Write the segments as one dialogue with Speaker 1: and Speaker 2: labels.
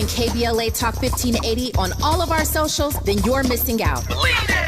Speaker 1: KBLA Talk 1580 on all of our socials, then you're missing out.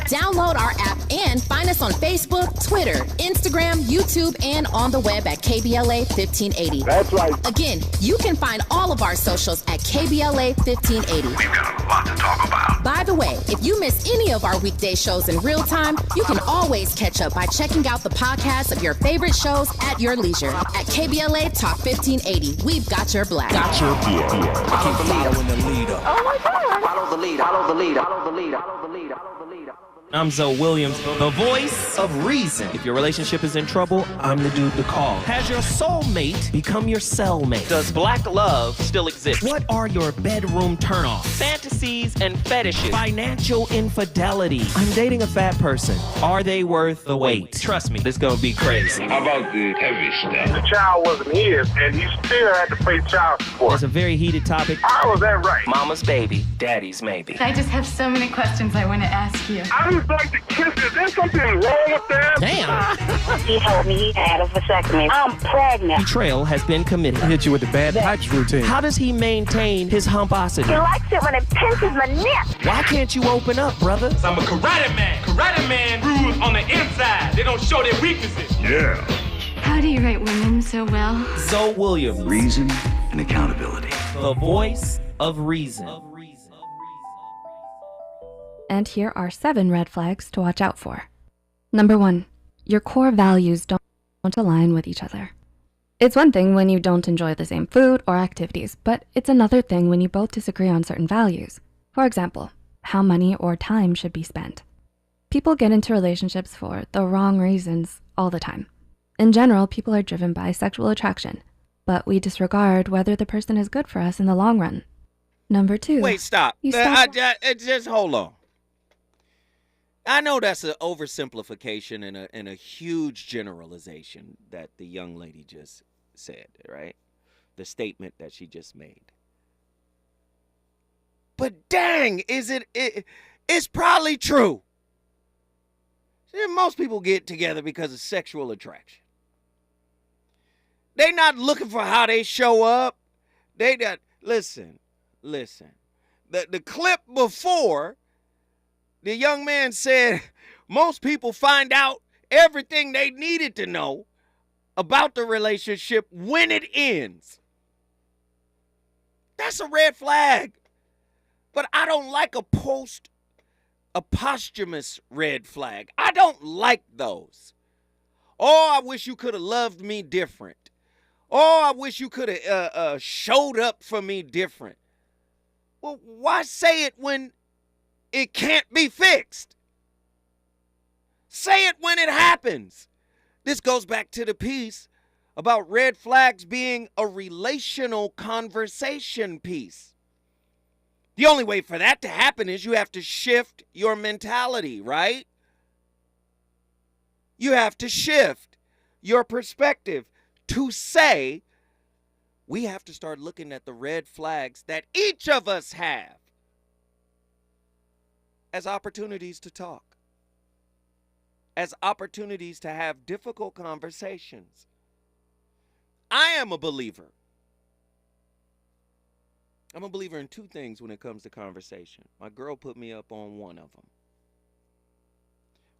Speaker 1: Download our app and find us on Facebook, Twitter, Instagram, YouTube, and on the web at KBLA 1580.
Speaker 2: That's right.
Speaker 1: Again, you can find all of our socials at KBLA 1580.
Speaker 3: We've got a lot to talk about.
Speaker 1: By the way, if you miss any of our weekday shows in real time, you can always catch up by checking out the podcast of your favorite shows at your leisure. At KBLA Talk 1580, we've got your black.
Speaker 4: Got your beer.
Speaker 5: Keep following the leader.
Speaker 2: Oh my God.
Speaker 5: Follow the leader. Follow the leader. Follow the leader. Follow the leader. Follow the leader.
Speaker 4: I'm Zoe Williams, the voice of reason. If your relationship is in trouble, I'm the dude to call. Has your soulmate become your cellmate? Does black love still exist? What are your bedroom turnoffs? Fantasies and fetishes. Financial infidelity. I'm dating a fat person. Are they worth the wait? Trust me, this gonna be crazy.
Speaker 3: How about the heavy stuff?
Speaker 2: The child wasn't his, and he still had to pay child support.
Speaker 4: It's a very heated topic.
Speaker 2: How was that right?
Speaker 4: Mama's baby, daddy's maybe.
Speaker 6: I just have so many questions I want to ask you.
Speaker 2: I just like to kiss it. Is there something wrong with that?
Speaker 4: Damn.
Speaker 7: He told me he had a vasectomy. I'm pregnant.
Speaker 4: Betrayal has been committed.
Speaker 8: Hit you with the bad pipes routine.
Speaker 4: How does he maintain his humposity?
Speaker 7: He likes it when it pinches my neck.
Speaker 4: Why can't you open up, brother?
Speaker 9: I'm a karate man. Karate man rules on the inside. They don't show their weaknesses.
Speaker 3: Yeah.
Speaker 6: How do you rate women so well?
Speaker 4: Zoe Williams,
Speaker 5: Reason and accountability.
Speaker 4: the voice of reason.
Speaker 10: And here are 7 red flags to watch out for. Number 1, your core values don't align with each other. It's one thing when you don't enjoy the same food or activities, but it's another thing when you both disagree on certain values. For example, how money or time should be spent. People get into relationships for the wrong reasons all the time. In general, people are driven by sexual attraction, but we disregard whether the person is good for us in the long run. Number 2.
Speaker 11: Wait, stop. Just hold on. I know that's an oversimplification and a huge generalization that the young lady just said, right? The statement that she just made. But dang, it's probably true. Most people get together because of sexual attraction. They not looking for how they show up. They not, listen. The clip before, the young man said most people find out everything they needed to know about the relationship when it ends. That's a red flag. But I don't like a posthumous red flag. I don't like those. Oh, I wish you could have loved me different. Oh, I wish you could have showed up for me different. Well, why say it when it can't be fixed? Say it when it happens. This goes back to the piece about red flags being a relational conversation piece. The only way for that to happen is you have to shift your mentality, right? You have to shift your perspective to say we have to start looking at the red flags that each of us have as opportunities to talk, as opportunities to have difficult conversations. I am a believer. I'm a believer in 2 things when it comes to conversation. My girl put me up on one of them.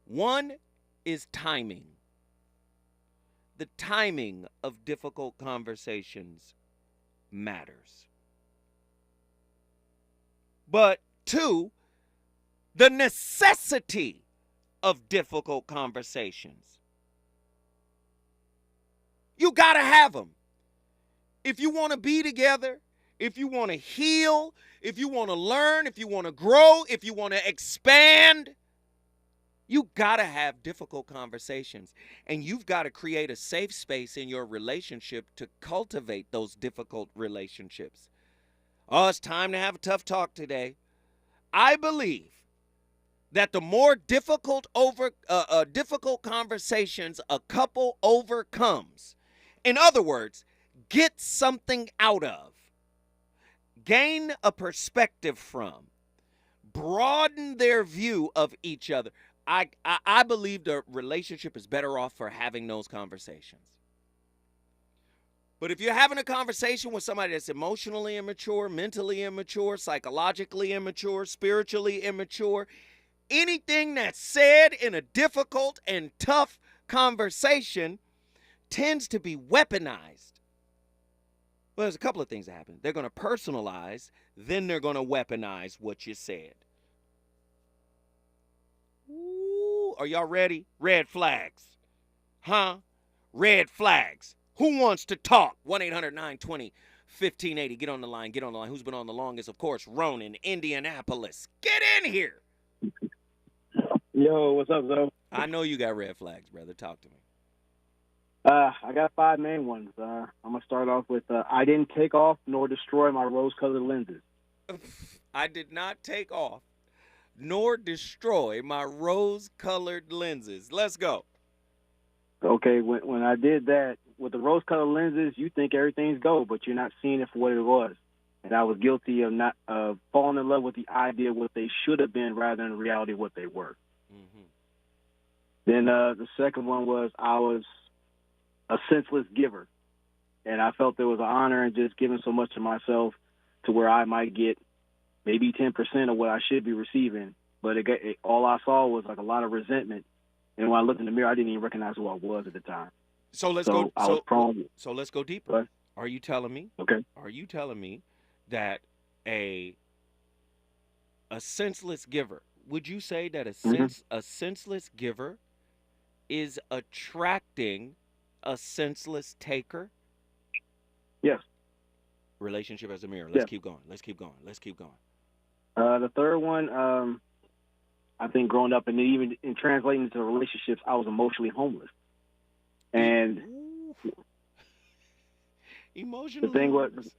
Speaker 11: One is timing. The timing of difficult conversations matters. But 2, the necessity of difficult conversations. You gotta have them. If you want to be together, if you want to heal, if you want to learn, if you want to grow, if you want to expand, you gotta have difficult conversations. And you've got to create a safe space in your relationship to cultivate those difficult relationships. Oh, it's time to have a tough talk today. I believe that the more difficult conversations a couple overcomes, in other words, get something out of, gain a perspective from, broaden their view of each other, I believe the relationship is better off for having those conversations. But if you're having a conversation with somebody that's emotionally immature, mentally immature, psychologically immature, spiritually immature, anything that's said in a difficult and tough conversation tends to be weaponized. Well, there's a couple of things that happen. They're going to personalize, then they're going to weaponize what you said. Ooh, are y'all ready? Red flags. Huh? Red flags. Who wants to talk? 1-800-920-1580. Get on the line. Get on the line. Who's been on the longest? Of course, Ronan, Indianapolis. Get in here.
Speaker 8: Yo, what's up, Zoe?
Speaker 11: I know you got red flags, brother. Talk to me.
Speaker 8: I got 5 main ones. I'm going to start off with I didn't take off nor destroy my rose-colored lenses.
Speaker 11: I did not take off nor destroy my rose-colored lenses. Let's go.
Speaker 8: Okay, when I did that, with the rose-colored lenses, you think everything's gold, but you're not seeing it for what it was. And I was guilty of not falling in love with the idea of what they should have been rather than reality of what they were.
Speaker 11: Mm-hmm.
Speaker 8: Then the second one was I was a senseless giver. And I felt there was an honor in just giving so much of myself to where I might get maybe 10% of what I should be receiving. But all I saw was like a lot of resentment. And when I looked in the mirror, I didn't even recognize who I was at the time.
Speaker 11: So let's go.
Speaker 8: I was prone.
Speaker 11: So let's go deeper.
Speaker 8: What?
Speaker 11: Are you telling me?
Speaker 8: Okay.
Speaker 11: Are you telling me that a senseless giver? Would you say that a senseless giver is attracting a senseless taker?
Speaker 8: Yes.
Speaker 11: Relationship as a mirror. Let's keep going. Let's keep going. Let's keep going.
Speaker 8: The third one, I think growing up and even in translating into relationships, I was emotionally homeless. And
Speaker 11: emotionally
Speaker 8: the thing was,
Speaker 11: homeless.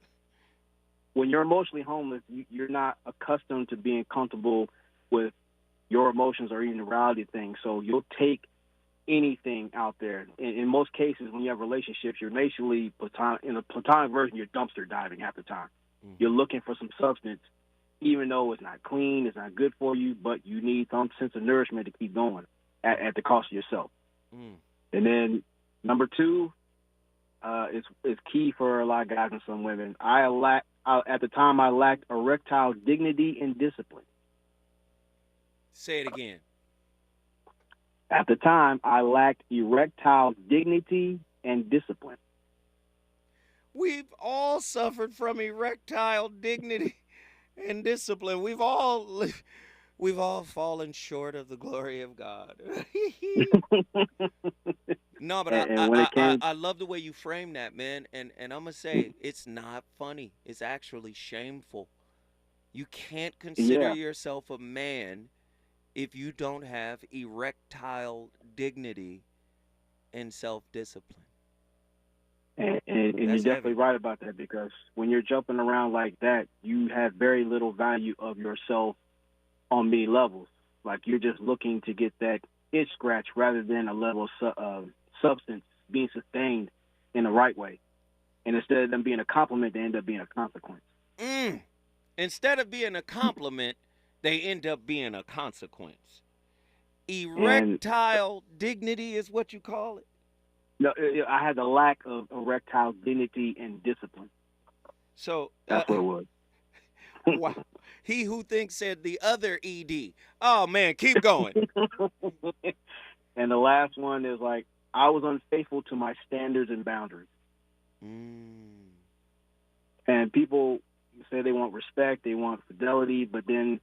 Speaker 8: When you're emotionally homeless, you're not accustomed to being comfortable with your emotions or even the reality of things. So you'll take anything out there. In most cases, when you have relationships, you're basically in a platonic version, you're dumpster diving half the time. Mm-hmm. You're looking for some substance, even though it's not clean, it's not good for you, but you need some sense of nourishment to keep going at the cost of yourself. Mm. And then number 2 is key for a lot of guys and some women. At the time, I lacked erectile dignity and discipline.
Speaker 11: Say it again.
Speaker 8: At the time, I lacked erectile dignity and discipline.
Speaker 11: We've all suffered from erectile dignity and discipline. We've all fallen short of the glory of God. No, but I love the way you frame that, man. And I'm going to say it's not funny. It's actually shameful. You can't consider yourself a man if you don't have erectile dignity and self-discipline.
Speaker 8: And you're definitely right about that, because when you're jumping around like that, you have very little value of yourself on many levels. Like you're just looking to get that itch scratch rather than a level of substance being sustained in the right way. And instead of them being a compliment, they end up being a consequence.
Speaker 11: Instead of being a compliment, they end up being a consequence. Erectile dignity is what you call it?
Speaker 8: No, I had the lack of erectile dignity and discipline.
Speaker 11: So
Speaker 8: that's what it was.
Speaker 11: Wow. He who thinks said the other ED. Oh, man, keep going.
Speaker 8: And the last one is like, I was unfaithful to my standards and boundaries. And people say they want respect, they want fidelity, but then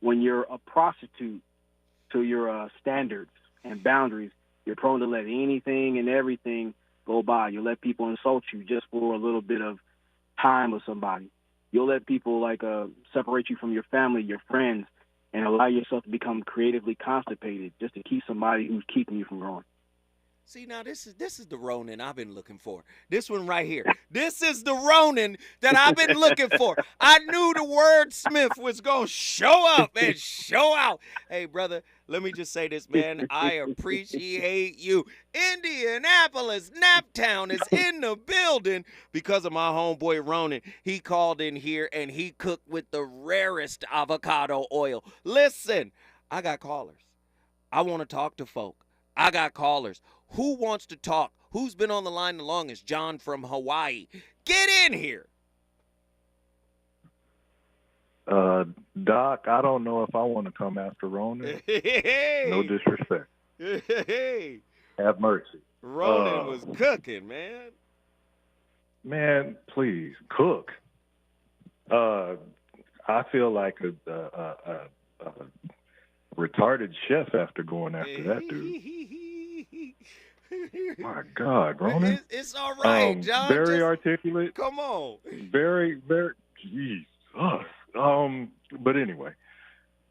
Speaker 8: when you're a prostitute to your standards and boundaries, you're prone to let anything and everything go by. You let people insult you just for a little bit of time with somebody. You'll let people separate you from your family, your friends, and allow yourself to become creatively constipated just to keep somebody who's keeping you from growing.
Speaker 11: See, now this is the Ronin I've been looking for. This one right here. This is the Ronin that I've been looking for. I knew the wordsmith was going to show up and show out. Hey, brother, let me just say this, man. I appreciate you. Indianapolis, Naptown is in the building because of my homeboy Ronin. He called in here and he cooked with the rarest avocado oil. Listen, I got callers. I want to talk to folk. I got callers. Who wants to talk Who's been on the line the longest? John from Hawaii. Get in here.
Speaker 12: Doc, I don't know if I want to come after Ronan. No disrespect. Have mercy.
Speaker 11: Ronan was cooking, man.
Speaker 12: Man, please, cook. I feel like a retarded chef after going after that dude. My God, Ronan.
Speaker 11: It's all right, John.
Speaker 12: Very articulate.
Speaker 11: Come on.
Speaker 12: Very, Jesus. But anyway,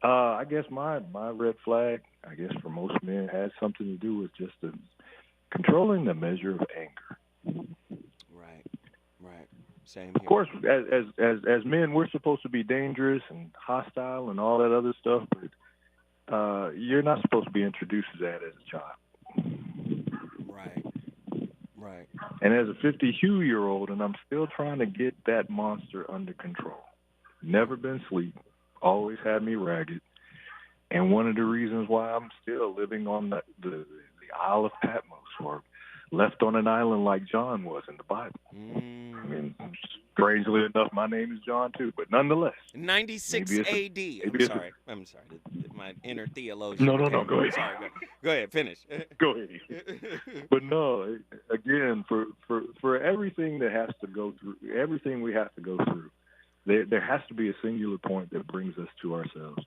Speaker 12: I guess my red flag, I guess for most men, has something to do with just controlling the measure of anger.
Speaker 11: Right. Same here.
Speaker 12: Of course, as men, we're supposed to be dangerous and hostile and all that other stuff, but you're not supposed to be introduced to that as a child. Right. And as a 52-year-old, and I'm still trying to get that monster under control. Never been asleep. Always had me ragged. And one of the reasons why I'm still living on the Isle of Patmos, or left on an island like John was in the Bible. I mean, strangely enough, my name is John too, but nonetheless.
Speaker 11: 96 A.D. I'm sorry. My inner theologian.
Speaker 12: No, go ahead.
Speaker 11: Sorry, go ahead, finish.
Speaker 12: Go ahead. But no, again, for everything that has to go through, everything we have to go through, there has to be a singular point that brings us to ourselves.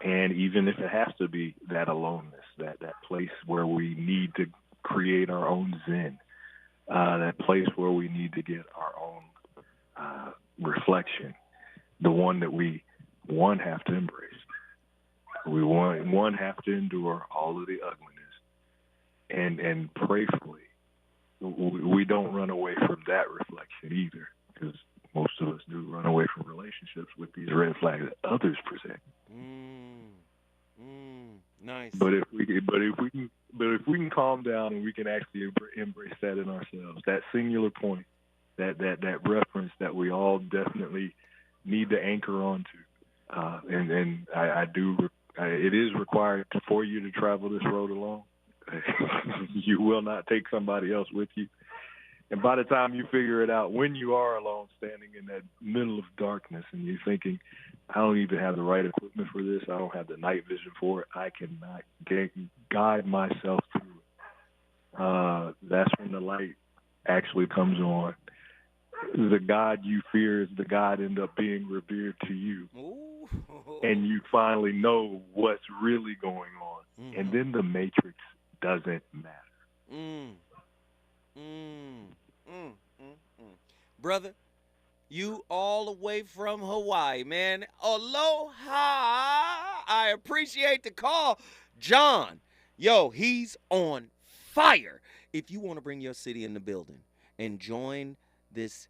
Speaker 12: And even if it has to be that aloneness, that place where we need to create our own zen, that place where we need to get our own reflection, the one that we, have to embrace. We have to endure all of the ugliness. And prayerfully, we don't run away from that reflection either, because most of us do run away from relationships with these red flags that others present.
Speaker 11: Nice.
Speaker 12: But if we can calm down and we can actually embrace that in ourselves, that singular point, that reference that we all definitely need to anchor onto, and it is required for you to travel this road alone. You will not take somebody else with you. And by the time you figure it out, when you are alone, standing in that middle of darkness, and you're thinking, I don't even have the right equipment for this, I don't have the night vision for it, I cannot guide myself through it. That's when the light actually comes on. The God you fear is the God end up being revered to you.
Speaker 11: Ooh.
Speaker 12: And you finally know what's really going on. And then the matrix doesn't matter.
Speaker 11: Brother, you all the way from Hawaii, man. Aloha. I appreciate the call. John, he's on fire. If you want to bring your city in the building and join this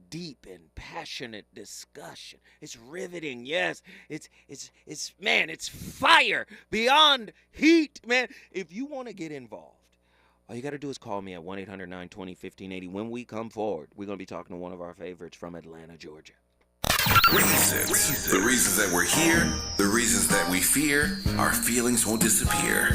Speaker 11: deep and passionate discussion. It's riveting, yes. It's fire beyond heat, man. If you want to get involved, all you got to do is call me at 1-800-920-1580. When we come forward, we're going to be talking to one of our favorites from Atlanta, Georgia.
Speaker 3: Reasons. The reasons that we're here, the reasons that we fear, our feelings won't disappear.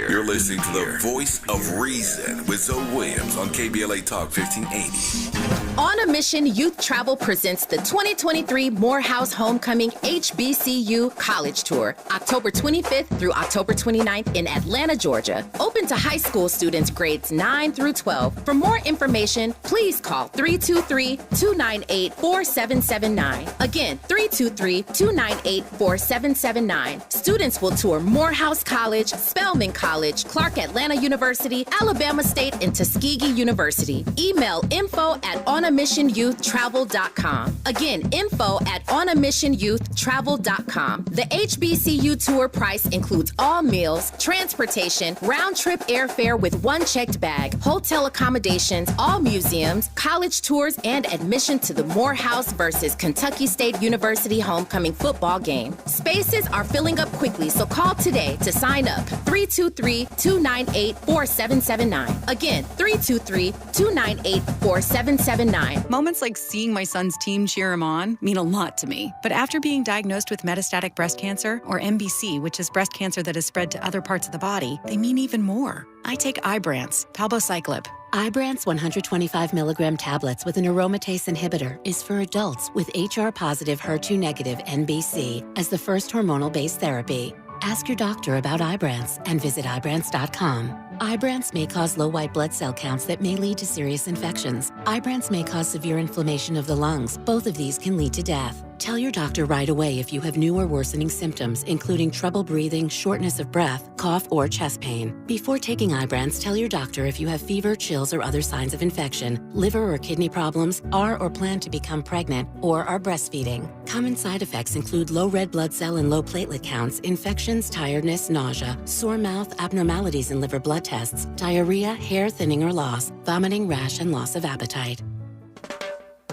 Speaker 3: You're listening to the Voice of Reason with Zoe Williams on KBLA Talk 1580.
Speaker 1: On a Mission Youth Travel presents the 2023 Morehouse Homecoming HBCU College Tour, October 25th through October 29th in Atlanta, Georgia. Open to high school students grades 9 through 12. For more information, please call 323-298-4779. Again, 323-298-4779. Students will tour Morehouse College, Spelman College, Clark Atlanta University, Alabama State, and Tuskegee University. Email info@onamissionyouthtravel.com. Again, info@onamissionyouthtravel.com. The HBCU tour price includes all meals, transportation, round-trip airfare with one checked bag, hotel accommodations, all museums, college tours, and admission to the Morehouse versus Kentucky State State University homecoming football game. Spaces are filling up quickly, so call today to sign up. 323-298-4779. Again, 323-298-4779.
Speaker 13: Moments like seeing my son's team cheer him on mean a lot to me. But after being diagnosed with metastatic breast cancer, or MBC, which is breast cancer that has spread to other parts of the body, they mean even more. I take Ibrance, palbociclib.
Speaker 14: Ibrance 125 milligram tablets with an aromatase inhibitor is for adults with HR-positive, HER2-negative NBC as the first hormonal-based therapy. Ask your doctor about Ibrance and visit Ibrance.com. Ibrance may cause low white blood cell counts that may lead to serious infections. Ibrance may cause severe inflammation of the lungs. Both of these can lead to death. Tell your doctor right away if you have new or worsening symptoms, including trouble breathing, shortness of breath, cough, or chest pain. Before taking Ibrance, tell your doctor if you have fever, chills, or other signs of infection, liver or kidney problems, are or plan to become pregnant, or are breastfeeding. Common side effects include low red blood cell and low platelet counts, infections, tiredness, nausea, sore mouth, abnormalities in liver blood tests, diarrhea, hair thinning or loss, vomiting, rash, and loss of appetite.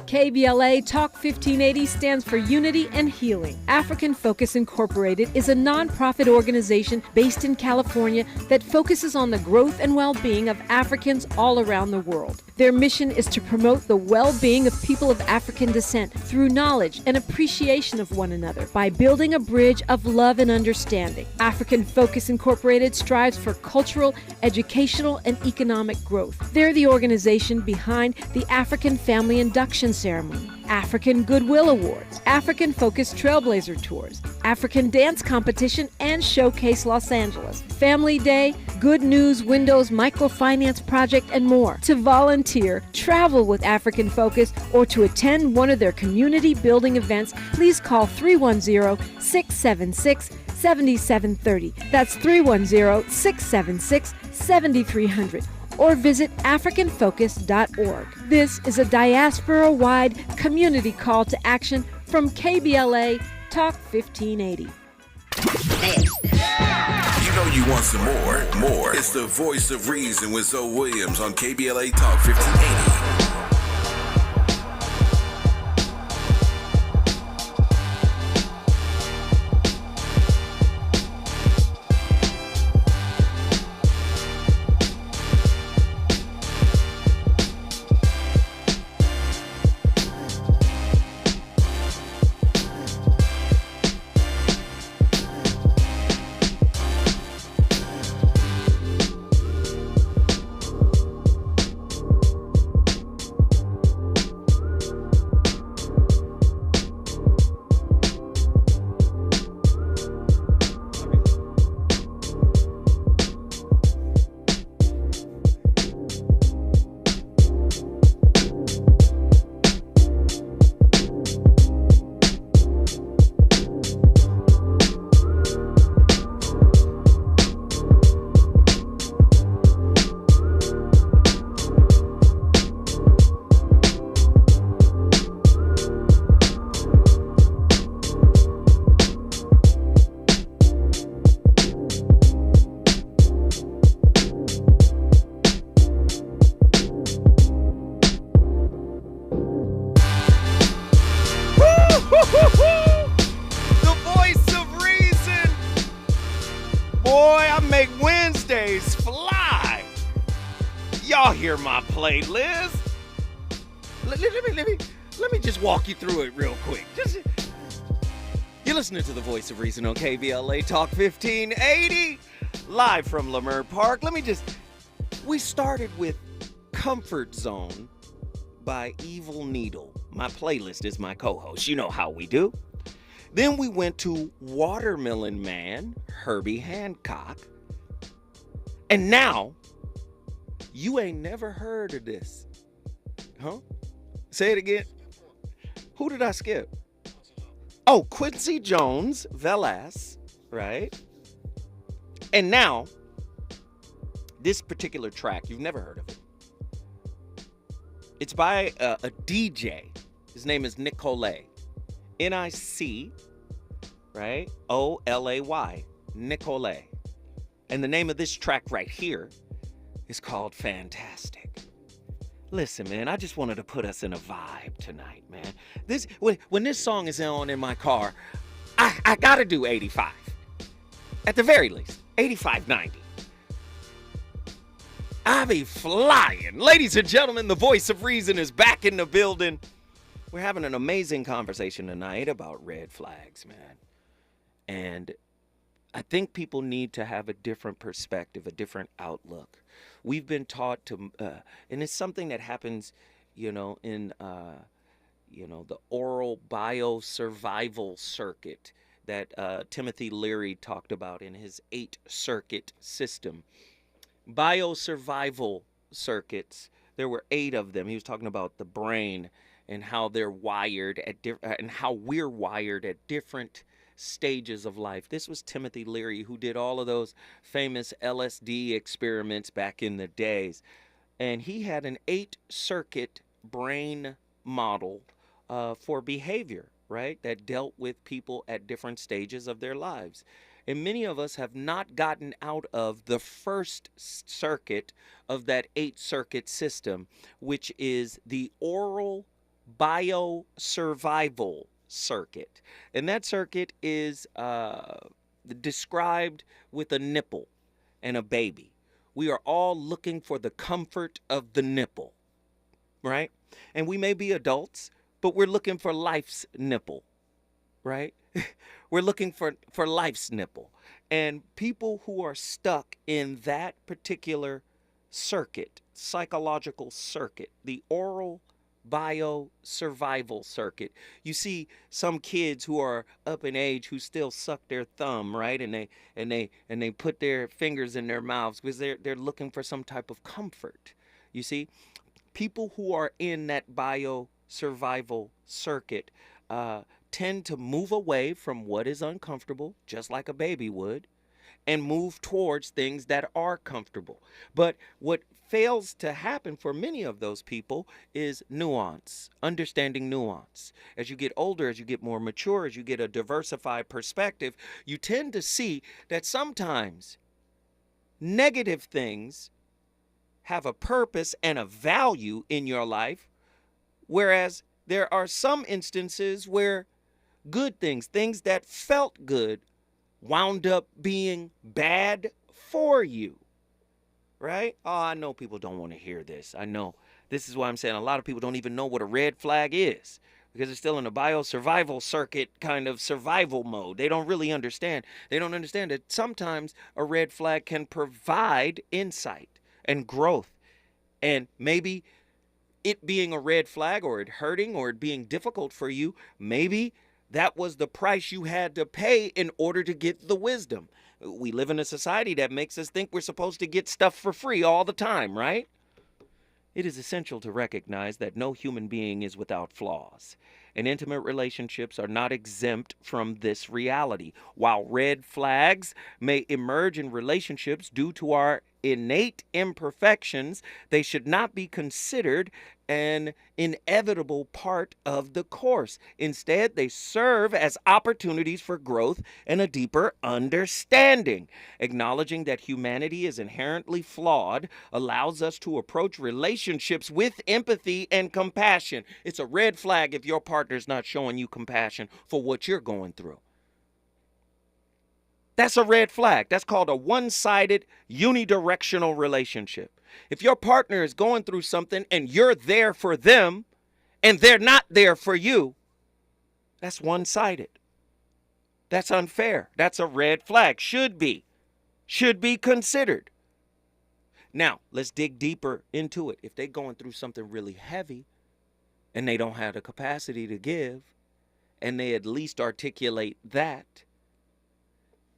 Speaker 15: KBLA Talk 1580 stands for Unity and Healing. African Focus Incorporated is a nonprofit organization based in California that focuses on the growth and well-being of Africans all around the world. Their mission is to promote the well-being of people of African descent through knowledge and appreciation of one another by building a bridge of love and understanding. African Focus Incorporated strives for cultural, educational, and economic growth. They're the organization behind the African Family Induction Ceremony, African Goodwill Awards, African Focus Trailblazer Tours, African Dance Competition, and Showcase Los Angeles, Family Day, Good News Windows Microfinance Project, and more. To volunteer, travel with African Focus, or to attend one of their community building events, please call 310-676-7730. That's 310-676-7300. Or visit AfricanFocus.org. This is a diaspora-wide community call to action from KBLA Talk 1580.
Speaker 3: You know you want some more. It's the Voice of Reason with Zoe Williams on KBLA Talk 1580.
Speaker 11: The Voice of Reason. Boy, I make Wednesdays fly. Y'all hear my playlist. Let me just walk you through it real quick. You're listening to The Voice of Reason on KBLA Talk 1580, live from Leimert Park. We started with Comfort Zone by Evil Needle. My playlist is my co-host. You know how we do. Then we went to Watermelon Man, Herbie Hancock. And now, you ain't never heard of this. Huh? Say it again. Who did I skip? Oh, Quincy Jones, Velas, right? And now, this particular track, you've never heard of it. It's by a DJ. His name is Nicolay. N-I-C, right? O-L-A-Y. Nicolay. And the name of this track right here is called Fantastic. Listen, man, I just wanted to put us in a vibe tonight, man. When this song is on in my car, I gotta do 85. At the very least, 85, 90. I be flying. Ladies and gentlemen, the voice of reason is back in the building. We're having an amazing conversation tonight about red flags, man. And I think people need to have a different perspective, a different outlook. We've been taught to, and it's something that happens, in, the oral biosurvival circuit that Timothy Leary talked about in his 8-circuit system. Biosurvival circuits, there were 8 of them. He was talking about the brain and how they're wired and how we're wired at different stages of life. This was Timothy Leary, who did all of those famous LSD experiments back in the days. And he had an 8-circuit brain model for behavior, right? That dealt with people at different stages of their lives. And many of us have not gotten out of the first circuit of that 8-circuit system, which is the oral biosurvival circuit. And that circuit is described with a nipple and a baby. We are all looking for the comfort of the nipple, right? And we may be adults, but we're looking for life's nipple, right? We're looking for life's nipple. And people who are stuck in that particular circuit, psychological circuit, the oral biosurvival circuit. You see some kids who are up in age who still suck their thumb, right? And they put their fingers in their mouths because they're looking for some type of comfort. You see, people who are in that biosurvival circuit tend to move away from what is uncomfortable, just like a baby would, and move towards things that are comfortable. But what fails to happen for many of those people is nuance, understanding nuance. As you get older, as you get more mature, as you get a diversified perspective, you tend to see that sometimes negative things have a purpose and a value in your life, whereas there are some instances where good things, things that felt good, wound up being bad for you. Right? Oh, I know people don't want to hear this. I know. This is why I'm saying a lot of people don't even know what a red flag is because they're still in a biosurvival circuit kind of survival mode. They don't really understand. They don't understand that sometimes a red flag can provide insight and growth. And maybe it being a red flag or it hurting or it being difficult for you, maybe that was the price you had to pay in order to get the wisdom. We live in a society that makes us think we're supposed to get stuff for free all the time, right? It is essential to recognize that no human being is without flaws, and intimate relationships are not exempt from this reality. While red flags may emerge in relationships due to our innate imperfections, they should not be considered an inevitable part of the course. Instead, they serve as opportunities for growth and a deeper understanding. Acknowledging that humanity is inherently flawed allows us to approach relationships with empathy and compassion. It's a red flag if your partner's not showing you compassion for what you're going through. That's a red flag. That's called a one-sided, unidirectional relationship. If your partner is going through something and you're there for them and they're not there for you, that's one-sided. That's unfair. That's a red flag. Should be considered. Now, let's dig deeper into it. If they're going through something really heavy and they don't have the capacity to give, and they at least articulate that,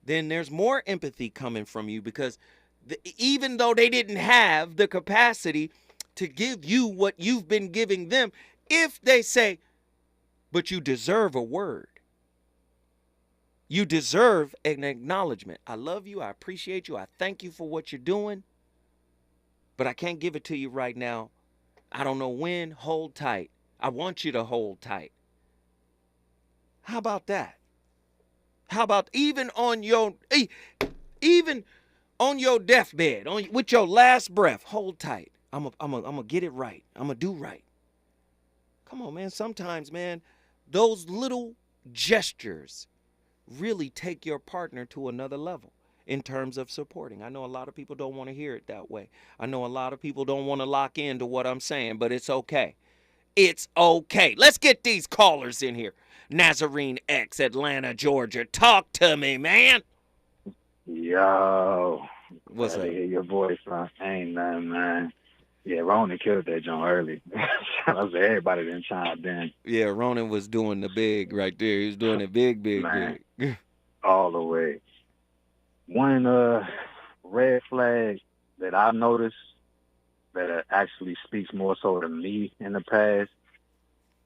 Speaker 11: then there's more empathy coming from you because even though they didn't have the capacity to give you what you've been giving them, if they say, but you deserve a word, you deserve an acknowledgement. I love you. I appreciate you. I thank you for what you're doing, but I can't give it to you right now. I don't know when. Hold tight. I want you to hold tight. How about that? How about even on your deathbed, with your last breath, hold tight. I'm gonna get it right. I'm gonna do right. Come on, man. Sometimes, man, those little gestures really take your partner to another level in terms of supporting. I know a lot of people don't want to hear it that way. I know a lot of people don't want to lock into what I'm saying, but it's okay. It's okay. Let's get these callers in here. Nazarene X, Atlanta, Georgia. Talk to me, man.
Speaker 16: Yo.
Speaker 11: What's up?
Speaker 16: I hear your voice, man. Ain't nothing, man. Yeah, Ronan killed that joint early. Shout out to everybody that chimed in.
Speaker 11: Yeah, Ronan was doing the big right there. He was doing it big,
Speaker 16: Man,
Speaker 11: big.
Speaker 16: all the way. One red flag that I've noticed that actually speaks more so to me in the past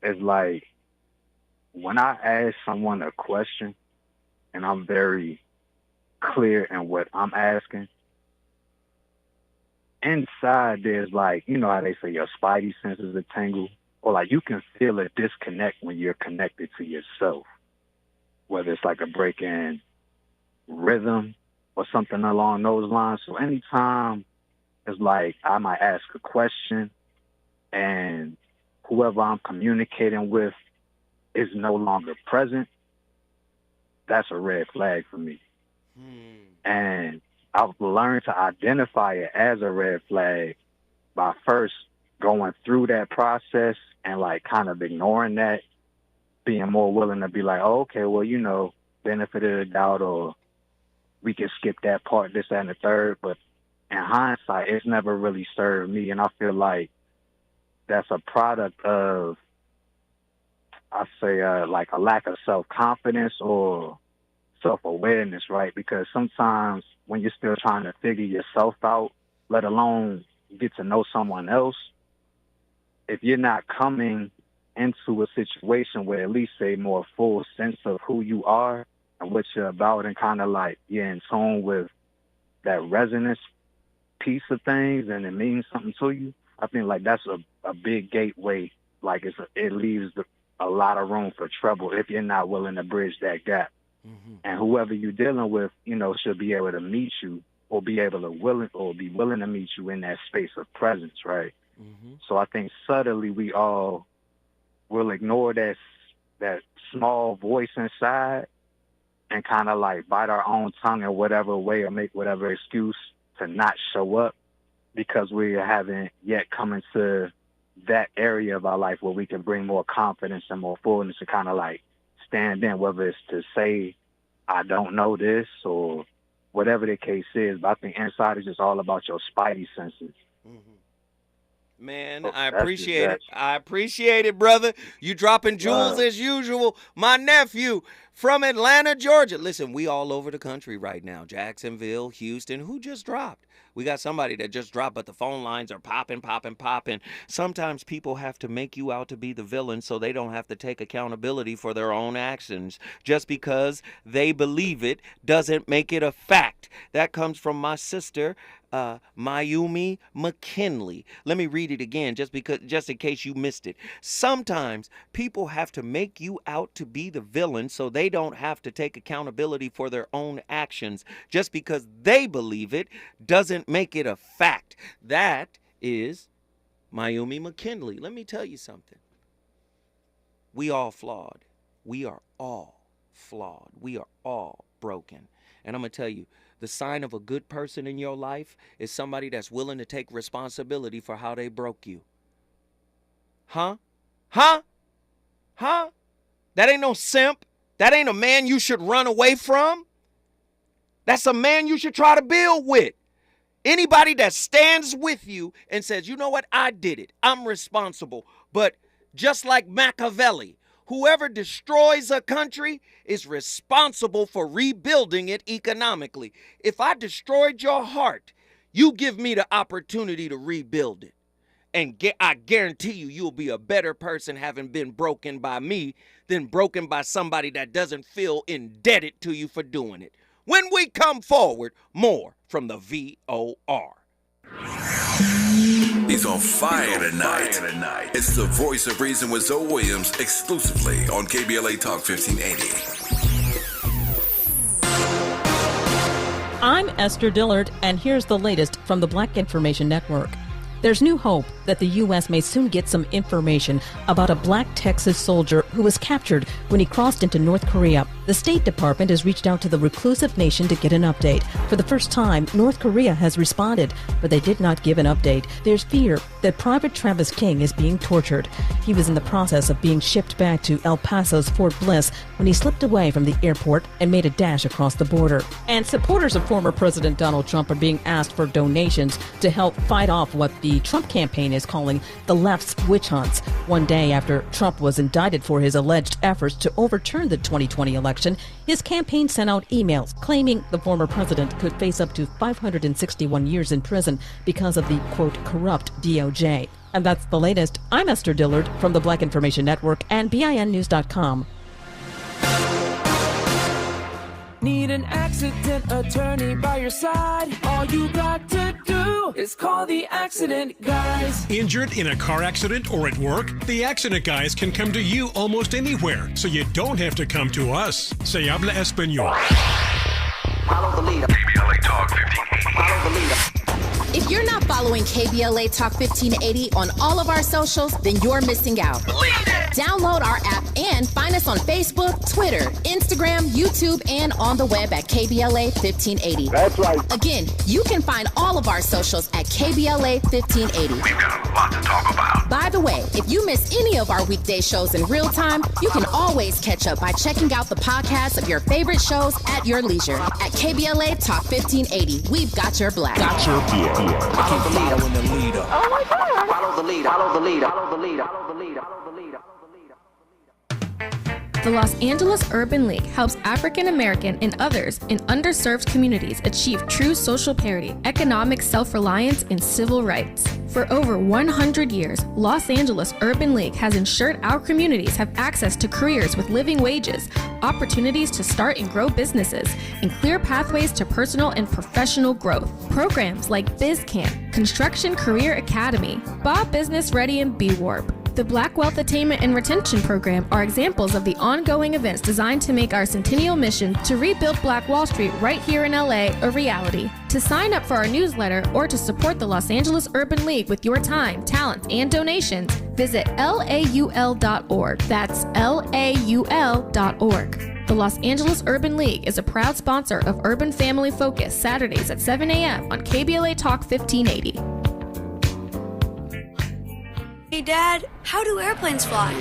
Speaker 16: is like when I ask someone a question and I'm very clear in what I'm asking, inside there's like, you know how they say your spidey senses are tangled, or like you can feel a disconnect when you're connected to yourself, whether it's like a break in rhythm or something along those lines. So anytime it's like I might ask a question and whoever I'm communicating with is no longer present, that's a red flag for me. And I've learned to identify it as a red flag by first going through that process and like kind of ignoring that, being more willing to be like, oh, okay, well, you know, benefit of the doubt, or we can skip that part, this, that, and the third. But in hindsight, it's never really served me. And I feel like that's a product of, I say, like a lack of self-confidence or self-awareness, right? Because sometimes when you're still trying to figure yourself out, let alone get to know someone else, if you're not coming into a situation where at least a more full sense of who you are and what you're about, and kind of like you're in tune with that resonance piece of things and it means something to you, I think like that's a big gateway. Like it leaves a lot of room for trouble if you're not willing to bridge that gap. Mm-hmm. And whoever you're dealing with, you know, should be able to meet you or be willing to meet you in that space of presence, right? Mm-hmm. So I think subtly we all will ignore that small voice inside and kind of like bite our own tongue in whatever way or make whatever excuse to not show up because we haven't yet come into that area of our life where we can bring more confidence and more fullness to kind of like stand in, whether it's to say, I don't know this or whatever the case is. But I think inside is just all about your spidey senses.
Speaker 11: Mm-hmm. Man, I appreciate it. I appreciate it, brother. You dropping jewels as usual. My nephew from Atlanta, Georgia. Listen, we all over the country right now. Jacksonville, Houston. Who just dropped? We got somebody that just dropped, but the phone lines are popping. Sometimes people have to make you out to be the villain so they don't have to take accountability for their own actions. Just because they believe it doesn't make it a fact. That comes from my sister, Mayumi McKinley. Let me read it again just in case you missed it. Sometimes people have to make you out to be the villain so they don't have to take accountability for their own actions. Just because they believe it doesn't make it a fact. That is Mayumi McKinley. Let me tell you something. We all flawed. We are all flawed. We are all broken. And I'm going to tell you, the sign of a good person in your life is somebody that's willing to take responsibility for how they broke you. Huh? That ain't no simp. That ain't a man you should run away from. That's a man you should try to build with. Anybody that stands with you and says, you know what, I did it. I'm responsible. But just like Machiavelli, whoever destroys a country is responsible for rebuilding it economically. If I destroyed your heart, you give me the opportunity to rebuild it. And I guarantee you'll be a better person having been broken by me than broken by somebody that doesn't feel indebted to you for doing it. When we come forward, more from the VOR.
Speaker 3: He's on fire tonight. It's the Voice of Reason with Zoe Williams, exclusively on KBLA Talk 1580.
Speaker 17: I'm Esther Dillard, and here's the latest from the Black Information Network. There's new hope that the U.S. may soon get some information about a black Texas soldier who was captured when he crossed into North Korea. The State Department has reached out to the reclusive nation to get an update. For the first time, North Korea has responded, but they did not give an update. There's fear that Private Travis King is being tortured. He was in the process of being shipped back to El Paso's Fort Bliss when he slipped away from the airport and made a dash across the border. And supporters of former President Donald Trump are being asked for donations to help fight off what the Trump campaign is calling the left's witch hunts. One day after Trump was indicted for his alleged efforts to overturn the 2020 election, his campaign sent out emails claiming the former president could face up to 561 years in prison because of the, quote, corrupt DOJ. And that's the latest. I'm Esther Dillard from the Black Information Network and BINnews.com.
Speaker 18: Need an accident attorney by your side? All you got to do is call the Accident Guys.
Speaker 19: Injured in a car accident or at work? The Accident Guys can come to you almost anywhere, so you don't have to come to us. Se habla español.
Speaker 5: Follow the leader.
Speaker 3: KBLA Talk 1580.
Speaker 5: Follow the leader.
Speaker 1: If you're not following KBLA Talk 1580 on all of our socials, then you're missing out. Download our app and find us on Facebook, Twitter, Instagram, YouTube, and on the web at KBLA 1580.
Speaker 2: That's right.
Speaker 1: Again, you can find all of our socials at KBLA 1580.
Speaker 3: We've got a lot to talk about.
Speaker 1: By the way, if you miss any of our weekday shows in real time, you can always catch up by checking out the podcasts of your favorite shows at your leisure. At KBLA Talk 1580, we've got your black.
Speaker 5: Got your black.
Speaker 18: Follow the leader.
Speaker 5: Following the leader.
Speaker 7: Oh my God.
Speaker 5: Follow the leader. Follow the leader. Follow the leader. Follow the leader. Follow the leader.
Speaker 20: The Los Angeles Urban League helps African American and others in underserved communities achieve true social parity, economic self-reliance, and civil rights. For over 100 years, Los Angeles Urban League has ensured our communities have access to careers with living wages, opportunities to start and grow businesses, and clear pathways to personal and professional growth. Programs like BizCamp, Construction Career Academy, Bob Business Ready, and B-Warp. The Black Wealth Attainment and Retention Program are examples of the ongoing events designed to make our centennial mission to rebuild Black Wall Street right here in LA a reality. To sign up for our newsletter or to support the Los Angeles Urban League with your time, talent, and donations, visit laul.org. That's laul.org. The Los Angeles Urban League is a proud sponsor of Urban Family Focus, Saturdays at 7 a.m. on KBLA Talk 1580.
Speaker 21: Hey Dad, how do airplanes fly?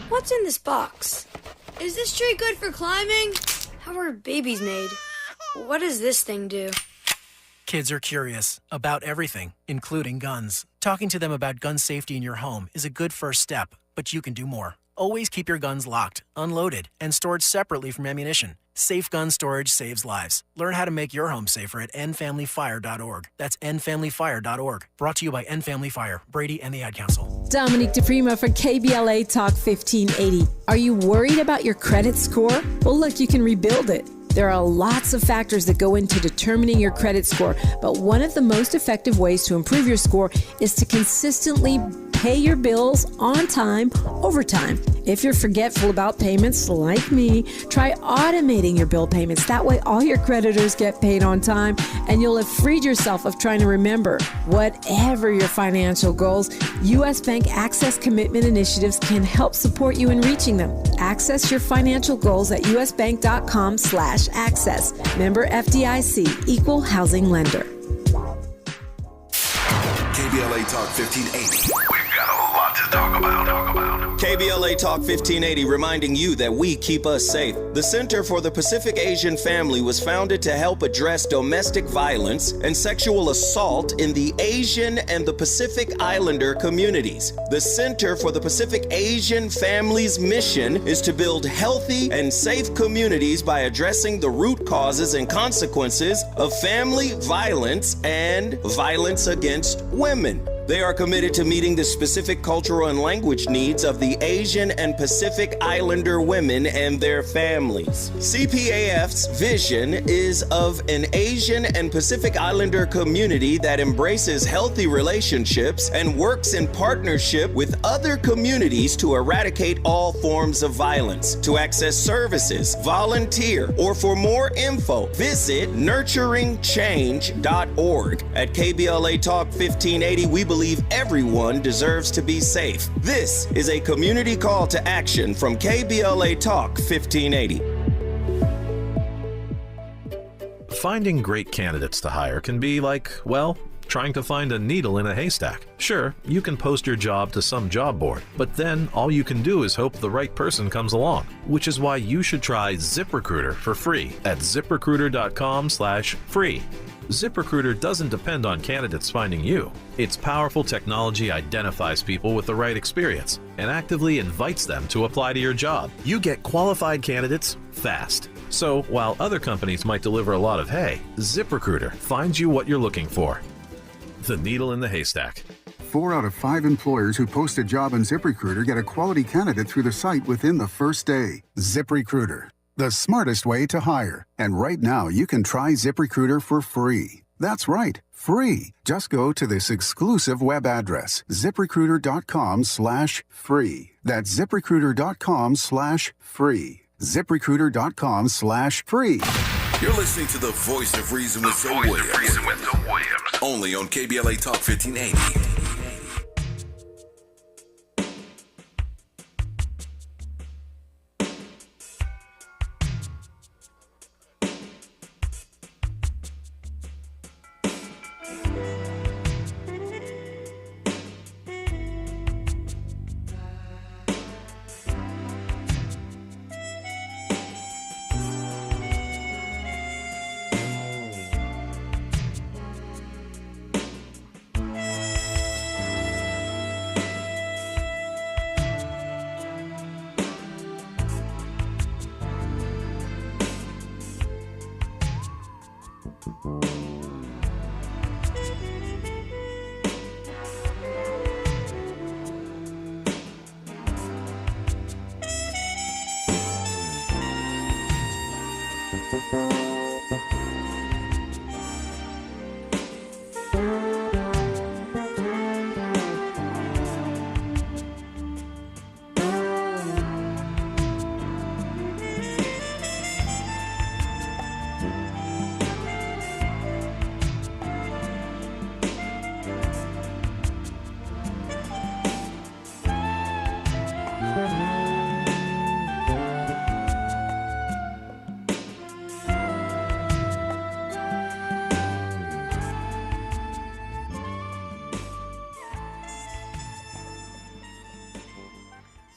Speaker 21: What's in this box? Is this tree good for climbing? How are babies made? What does this thing do?
Speaker 22: Kids are curious about everything, including guns. Talking to them about gun safety in your home is a good first step, but you can do more. Always keep your guns locked, unloaded, and stored separately from ammunition. Safe gun storage saves lives. Learn how to make your home safer at endfamilyfire.org. That's endfamilyfire.org. Brought to you by End Family Fire, Brady, and the Ad Council.
Speaker 15: Dominique DePrima for KBLA Talk 1580. Are you worried about your credit score? Well, look, you can rebuild it. There are lots of factors that go into determining your credit score, but one of the most effective ways to improve your score is to consistently pay your bills on time, over time. If you're forgetful about payments like me, try automating your bill payments. That way all your creditors get paid on time and you'll have freed yourself of trying to remember. Whatever your financial goals, U.S. Bank Access Commitment Initiatives can help support you in reaching them. Access your financial goals at usbank.com/access. Member FDIC, Equal Housing Lender.
Speaker 3: KBLA Talk 1580. We've got a lot to talk about.
Speaker 11: KBLA Talk 1580 reminding you that we keep us safe. The Center for the Pacific Asian Family was founded to help address domestic violence and sexual assault in the Asian and the Pacific Islander communities. The Center for the Pacific Asian Family's mission is to build healthy and safe communities by addressing the root causes and consequences of family violence and violence against women. They are committed to meeting the specific cultural and language needs of the Asian and Pacific Islander women and their families. CPAF's vision is of an Asian and Pacific Islander community that embraces healthy relationships and works in partnership with other communities to eradicate all forms of violence. To access services, volunteer, or for more info, visit nurturingchange.org. At KBLA Talk 1580, we believe
Speaker 4: believe everyone deserves to be safe. This is a community call to action from KBLA Talk 1580.
Speaker 6: Finding great candidates to hire can be like, well, trying to find a needle in a haystack. Sure, you can post your job to some job board, but then all you can do is hope the right person comes along, which is why you should try ZipRecruiter for free at ziprecruiter.com/free. ZipRecruiter doesn't depend on candidates finding you. Its powerful technology identifies people with the right experience and actively invites them to apply to your job. You get qualified candidates fast. So while other companies might deliver a lot of hay, ZipRecruiter finds you what you're looking for. The needle in the haystack.
Speaker 9: 4 out of 5 employers who post a job on ZipRecruiter get a quality candidate through the site within the first day. ZipRecruiter, the smartest way to hire. And right now, you can try ZipRecruiter for free. That's right, free. Just go to this exclusive web address, ziprecruiter.com/free. That's ziprecruiter.com/free. ZipRecruiter.com/free.
Speaker 3: You're listening to the Voice of Reason with Zoe Williams. Only on KBLA Talk 1580.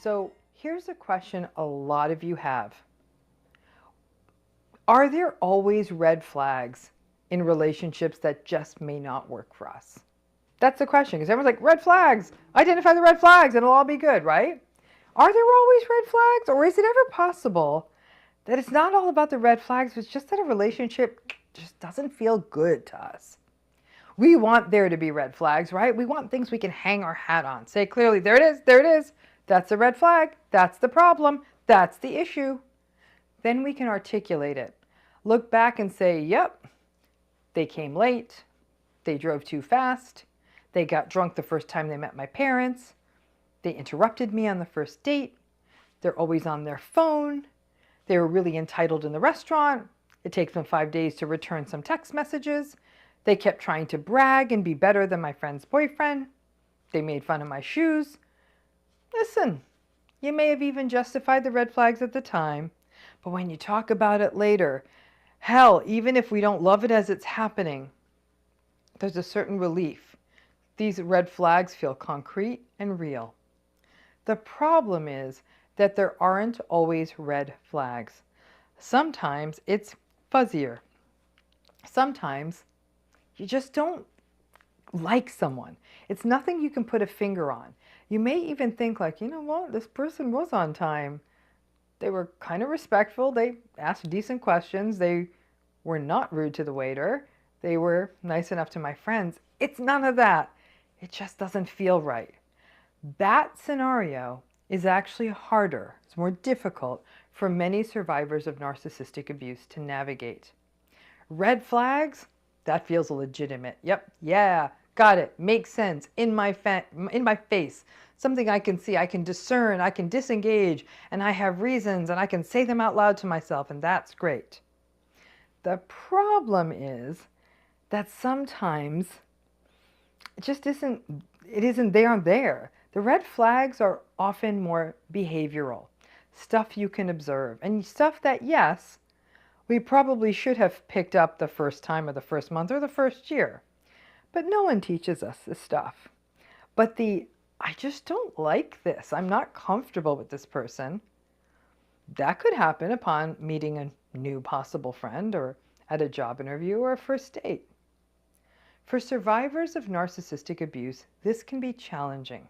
Speaker 23: So here's a question a lot of you have. Are there always red flags in relationships that just may not work for us? That's the question, because everyone's like, red flags, identify the red flags and it'll all be good, right? Are there always red flags, or is it ever possible that it's not all about the red flags, it's just that a relationship just doesn't feel good to us? We want there to be red flags, right? We want things we can hang our hat on. Say clearly, there it is, there it is. That's a red flag. That's the problem. That's the issue. Then we can articulate it. Look back and say, yep, they came late. They drove too fast. They got drunk the first time they met my parents. They interrupted me on the first date. They're always on their phone. They were really entitled in the restaurant. It takes them 5 days to return some text messages. They kept trying to brag and be better than my friend's boyfriend. They made fun of my shoes. Listen, you may have even justified the red flags at the time, but when you talk about it later, hell, even if we don't love it as it's happening, there's a certain relief. These red flags feel concrete and real. The problem is that there aren't always red flags. Sometimes it's fuzzier. Sometimes you just don't like someone. It's nothing you can put a finger on. You may even think like, you know what, this person was on time. They were kind of respectful. They asked decent questions. They were not rude to the waiter. They were nice enough to my friends. It's none of that. It just doesn't feel right. That scenario is actually harder. It's more difficult for many survivors of narcissistic abuse to navigate. Red flags, that feels legitimate. Yep, yeah, got it, makes sense, in my face. Something I can see, I can discern, I can disengage, and I have reasons, and I can say them out loud to myself, and that's great. The problem is that sometimes it just isn't they aren't there. The red flags are often more behavioral, stuff you can observe, and stuff that, yes, we probably should have picked up the first time or the first month or the first year. But no one teaches us this stuff. But I just don't like this, I'm not comfortable with this person, that could happen upon meeting a new possible friend or at a job interview or a first date. For survivors of narcissistic abuse, this can be challenging.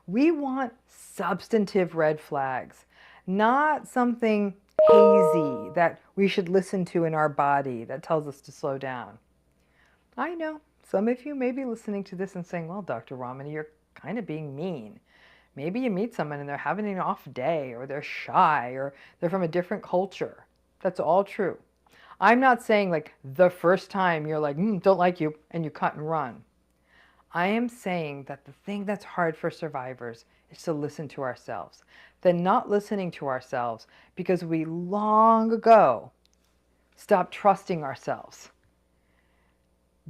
Speaker 23: We want substantive red flags, not something hazy that we should listen to in our body that tells us to slow down. I know some of you may be listening to this and saying, well, Dr. Ramani, you're kind of being mean. Maybe you meet someone and they're having an off day, or they're shy, or they're from a different culture. That's all true. I'm not saying like the first time you're like, don't like you, and you cut and run. I am saying that the thing that's hard for survivors is to listen to ourselves. Then not listening to ourselves because we long ago stopped trusting ourselves.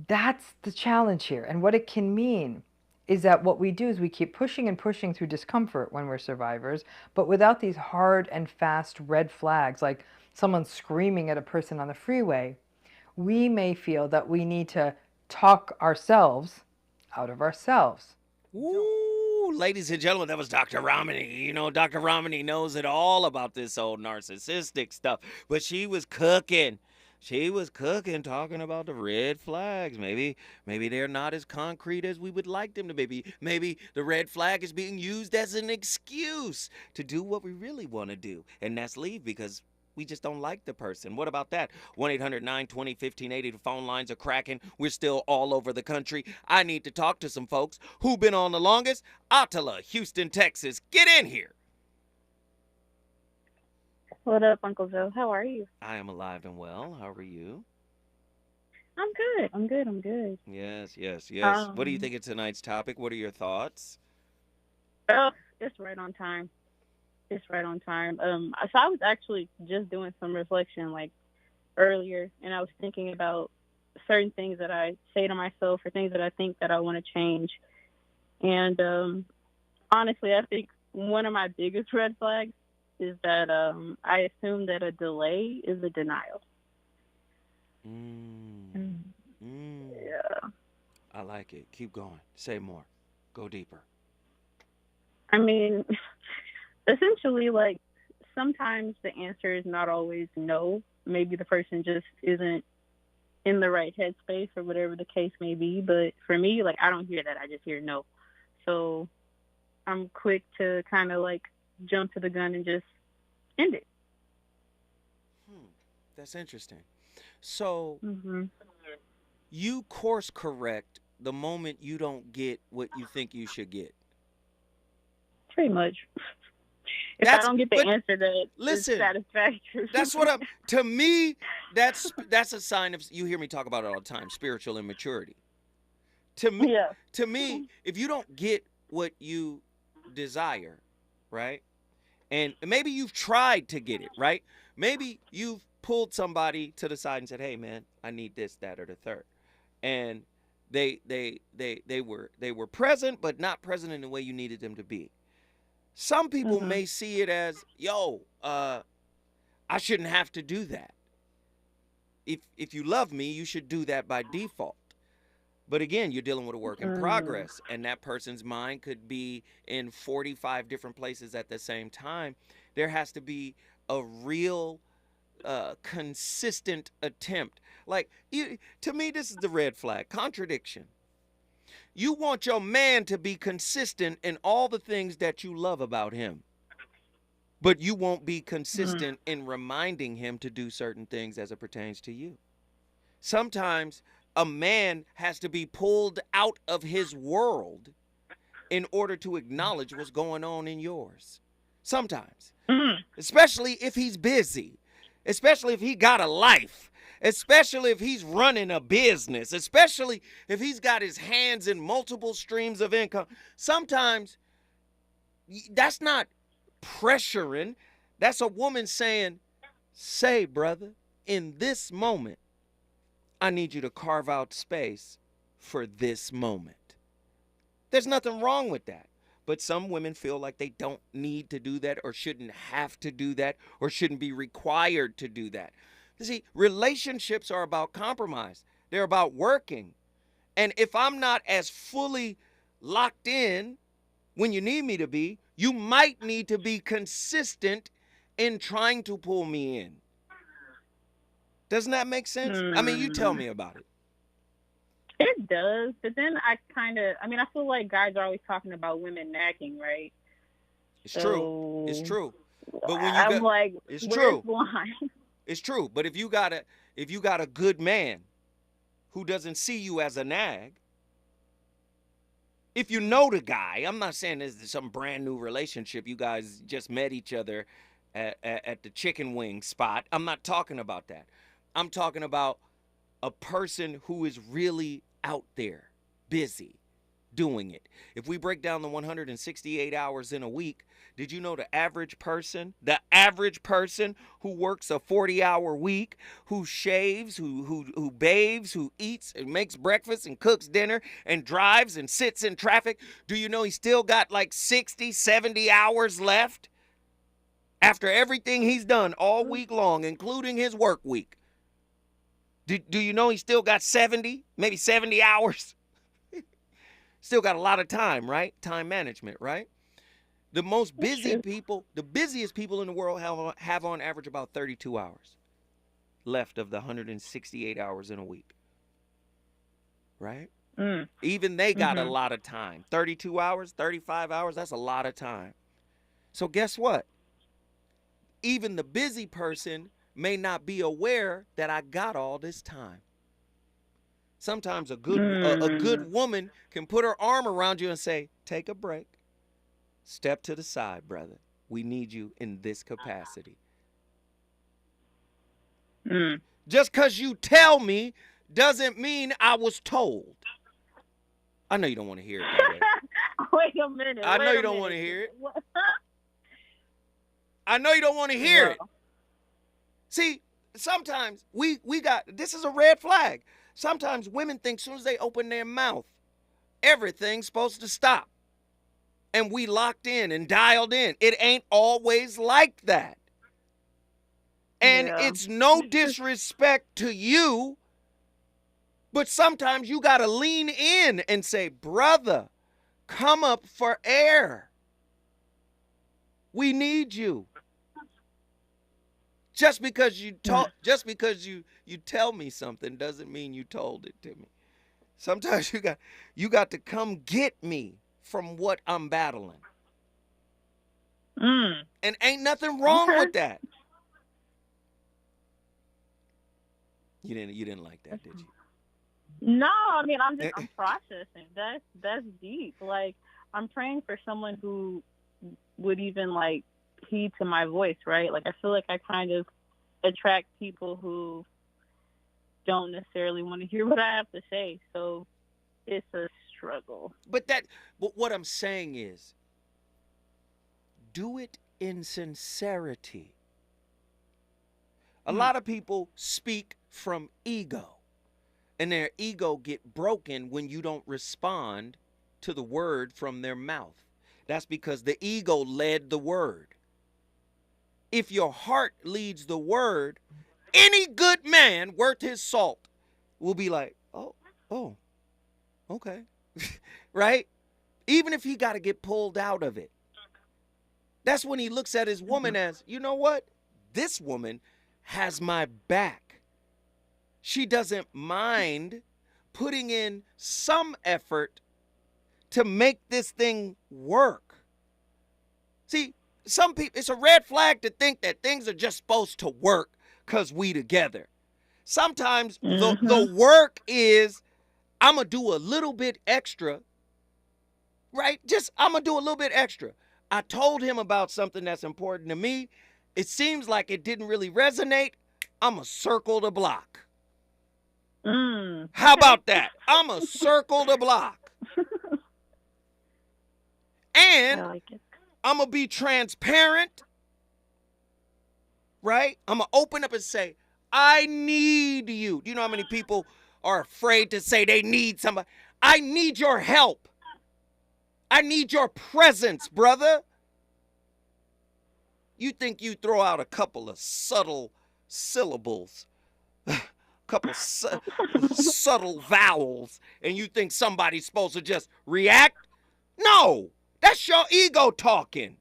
Speaker 23: That's the challenge here. And what it can mean is that what we do is we keep pushing and pushing through discomfort when we're survivors, but without these hard and fast red flags, like someone screaming at a person on the freeway, we may feel that we need to talk ourselves out of ourselves.
Speaker 11: Ooh, ladies and gentlemen, that was Dr. Ramani. You know, Dr. Ramani knows it all about this old narcissistic stuff, but she was cooking. She was cooking, talking about the red flags. Maybe they're not as concrete as we would like them to be. Maybe the red flag is being used as an excuse to do what we really want to do, and that's leave because we just don't like the person. What about that? 1-800-920-1580. The phone lines are cracking. We're still all over the country. I need to talk to some folks who've been on the longest. Attila, Houston, Texas. Get in here.
Speaker 8: What up, Uncle Joe? How are you?
Speaker 11: I am alive and well. How are you?
Speaker 8: I'm good.
Speaker 11: Yes. What do you think of tonight's topic? What are your thoughts?
Speaker 8: Oh, it's right on time. So I was actually just doing some reflection like earlier, and I was thinking about certain things that I say to myself or things that I think that I want to change. And honestly, I think one of my biggest red flags is that I assume that a delay is a denial. Yeah.
Speaker 11: I like it. Keep going. Say more. Go deeper.
Speaker 8: I mean, essentially, like, sometimes the answer is not always no. Maybe the person just isn't in the right headspace or whatever the case may be. But for me, like, I don't hear that. I just hear no. So I'm quick to kind of, like, jump to the gun and just end it.
Speaker 11: That's interesting. So you course correct the moment you don't get what you think you should get.
Speaker 8: Pretty much. If I don't get the answer that is satisfactory.
Speaker 11: That's what to me, that's a sign of, you hear me talk about it all the time, spiritual immaturity. To me, if you don't get what you desire, right? And maybe you've tried to get it, right? Maybe you've pulled somebody to the side and said, "Hey man, I need this, that, or the third." And they were present, but not present in the way you needed them to be. Some people may see it as, I shouldn't have to do that. If you love me, you should do that by default. But again, you're dealing with a work in progress, and that person's mind could be in 45 different places at the same time. There has to be a real consistent attempt. Like, to me, this is the red flag. Contradiction. You want your man to be consistent in all the things that you love about him, but you won't be consistent in reminding him to do certain things as it pertains to you. Sometimes a man has to be pulled out of his world in order to acknowledge what's going on in yours. Sometimes, especially if he's busy, especially if he got a life, especially if he's running a business, especially if he's got his hands in multiple streams of income. Sometimes that's not pressuring. That's a woman saying, "Say, brother, in this moment, I need you to carve out space for this moment." There's nothing wrong with that. But some women feel like they don't need to do that or shouldn't have to do that or shouldn't be required to do that. You see, relationships are about compromise. They're about working. And if I'm not as fully locked in when you need me to be, you might need to be consistent in trying to pull me in. Doesn't that make sense? I mean, you tell me about it.
Speaker 8: It does, but then I feel like guys are always talking about women nagging, right?
Speaker 11: It's true. It's true. But when
Speaker 8: I'm like,
Speaker 11: it's
Speaker 8: where's
Speaker 11: true.
Speaker 8: the line?
Speaker 11: It's true. But if you got a good man who doesn't see you as a nag, if you know the guy, I'm not saying this is some brand new relationship. You guys just met each other at the chicken wing spot. I'm not talking about that. I'm talking about a person who is really out there, busy, doing it. If we break down the 168 hours in a week, did you know the average person who works a 40-hour week, who shaves, who bathes, who eats and makes breakfast and cooks dinner and drives and sits in traffic, do you know he still got like 60, 70 hours left after everything he's done all week long, including his work week? Do you know he still got 70, maybe 70 hours? Still got a lot of time, right? Time management, right? The most busy people, the busiest people in the world have on average about 32 hours left of the 168 hours in a week, right? Even they got a lot of time. 32 hours, 35 hours, that's a lot of time. So guess what? Even the busy person may not be aware that I got all this time. Sometimes a good woman can put her arm around you and say, take a break. Step to the side, brother. We need you in this capacity. Just because you tell me doesn't mean I was told. I know you don't want to hear it that way.
Speaker 8: Wait a minute.
Speaker 11: I know you don't want to hear it. I know you don't want to hear it. See, sometimes we got, this is a red flag. Sometimes women think as soon as they open their mouth, everything's supposed to stop. And we locked in and dialed in. It ain't always like that. And it's no disrespect to you, but sometimes you got to lean in and say, brother, come up for air. We need you. Just because you talk, just because you tell me something doesn't mean you told it to me. Sometimes you got to come get me from what I'm battling. And ain't nothing wrong with that. You didn't like that, did you?
Speaker 8: No, I mean I'm processing. That's deep. Like I'm praying for someone who would even like heed to my voice, right? Like I feel like I kind of attract people who don't necessarily want to hear what I have to say. So it's a struggle.
Speaker 11: But what I'm saying is, do it in sincerity. A lot of people speak from ego, and their ego get broken when you don't respond to the word from their mouth. That's because the ego led the word. If your heart leads the word, any good man worth his salt will be like, oh, okay, right? Even if he got to get pulled out of it. That's when he looks at his woman as, you know what? This woman has my back. She doesn't mind putting in some effort to make this thing work. See, some people, it's a red flag to think that things are just supposed to work because we together. Sometimes the work is, I'm going to do a little bit extra, right? I'm going to do a little bit extra. I told him about something that's important to me. It seems like it didn't really resonate. I'm going to circle the block. How about that? I'm going to circle the block. And I like it. I'm going to be transparent, right? I'm going to open up and say, I need you. Do you know how many people are afraid to say they need somebody? I need your help. I need your presence, brother. You think you throw out a couple of subtle syllables, a couple of subtle vowels, and you think somebody's supposed to just react? No, that's your ego talking.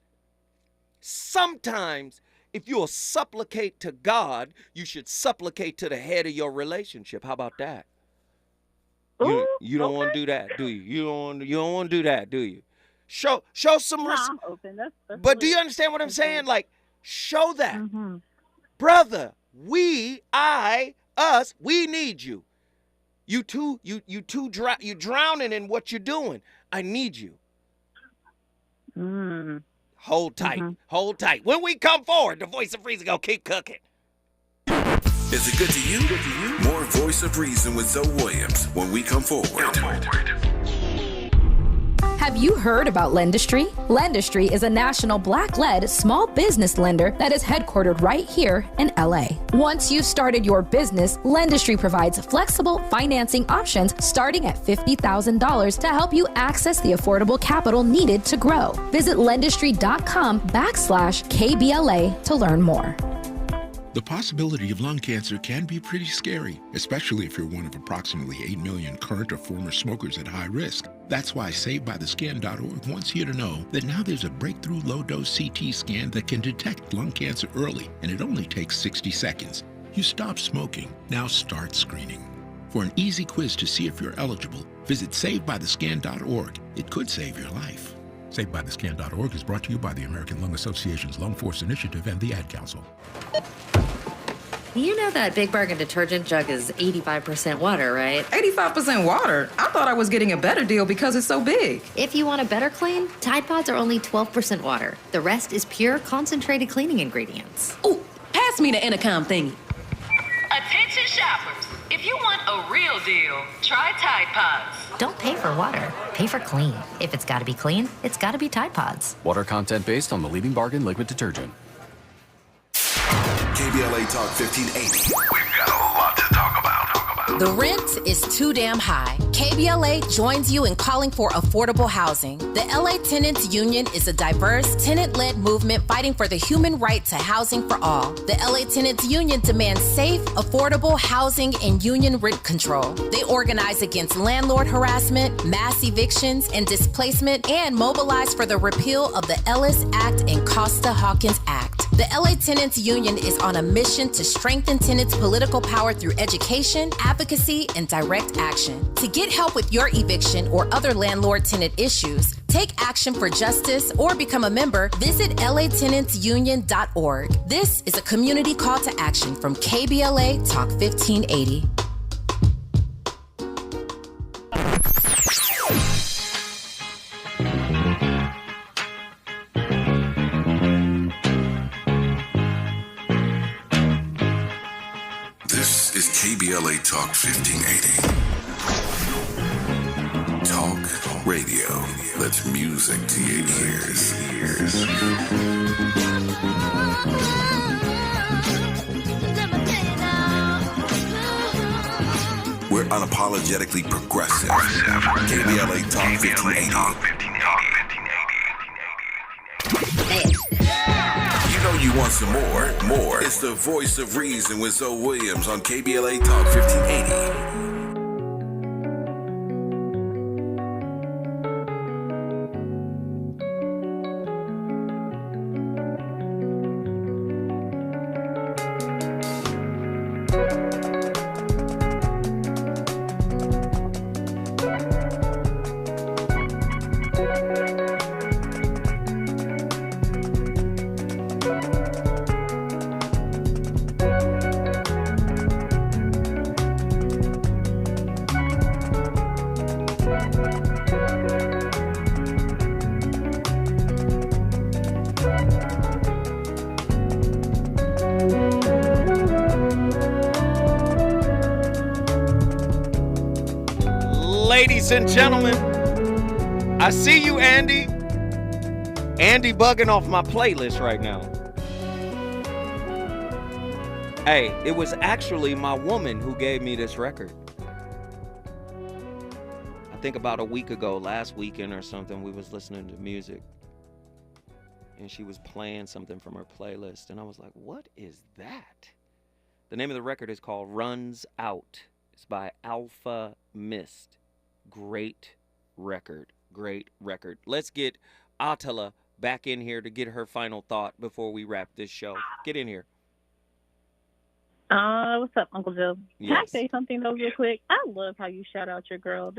Speaker 11: Sometimes, if you'll supplicate to God, you should supplicate to the head of your relationship. How about that? You don't want to do that, do you? You don't want to do that, do you? Show some respect.
Speaker 8: I'm open. That's
Speaker 11: But do you understand what I'm saying? Like, show that. Brother, us, we need you. You drowning in what you're doing. I need you. Hold tight. Hold tight. When we come forward, the voice of reason gonna keep cooking.
Speaker 3: Is it good to you? More Voice of Reason with Zoe Williams when we come forward.
Speaker 10: Have you heard about Lendistry? Lendistry is a national Black-led small business lender that is headquartered right here in LA. Once you've started your business, Lendistry provides flexible financing options starting at $50,000 to help you access the affordable capital needed to grow. Visit lendistry.com/KBLA to learn more.
Speaker 12: The possibility of lung cancer can be pretty scary, especially if you're one of approximately 8 million current or former smokers at high risk. That's why SaveByTheScan.org wants you to know that now there's a breakthrough low-dose CT scan that can detect lung cancer early, and it only takes 60 seconds. You stop smoking, now start screening. For an easy quiz to see if you're eligible, visit SaveByTheScan.org. It could save your life. SaveByTheScan.org is brought to you by the American Lung Association's Lung Force Initiative and the Ad Council.
Speaker 13: You know that Big Bargain detergent jug is 85% water, right?
Speaker 24: 85% water? I thought I was getting a better deal because it's so big.
Speaker 13: If you want a better clean, Tide Pods are only 12% water. The rest is pure, concentrated cleaning ingredients.
Speaker 24: Ooh, pass me the intercom thingy.
Speaker 25: Attention shoppers. If you want a real deal, try Tide Pods.
Speaker 13: Don't pay for water. Pay for clean. If it's got to be clean, it's got to be Tide Pods.
Speaker 26: Water content based on the leading bargain liquid detergent.
Speaker 3: KBLA Talk 1580. We've got a lot to talk about.
Speaker 1: The rent is too damn high. KBLA joins you in calling for affordable housing. The LA Tenants Union is a diverse, tenant-led movement fighting for the human right to housing for all. The LA Tenants Union demands safe, affordable housing and union rent control. They organize against landlord harassment, mass evictions, and displacement, and mobilize for the repeal of the Ellis Act and Costa-Hawkins Act. The LA Tenants Union is on a mission to strengthen tenants' political power through education, advocacy, and direct action. To get help with your eviction or other landlord-tenant issues, take action for justice, or become a member, visit latenantsunion.org. This is a community call to action from KBLA Talk 1580.
Speaker 3: This is KBLA Talk 1580. Talk radio. That's music to your ears. We're unapologetically progressive. KBLA Talk 1580. You know you want some more. It's the voice of reason with Zoe Williams on KBLA Talk 1580.
Speaker 11: Ladies and gentlemen, I see you, Andy. Andy bugging off my playlist right now. Hey, it was actually my woman who gave me this record. I think about a week ago, last weekend or something, we was listening to music. And she was playing something from her playlist. And I was like, what is that? The name of the record is called Runs Out. It's by Alpha Mist. Great record. Great record. Let's get Atala back in here to get her final thought before we wrap this show. Get in here.
Speaker 8: What's up, Uncle Joe?
Speaker 11: Yes.
Speaker 8: Can I say something though real quick? I love how you shout out your girl.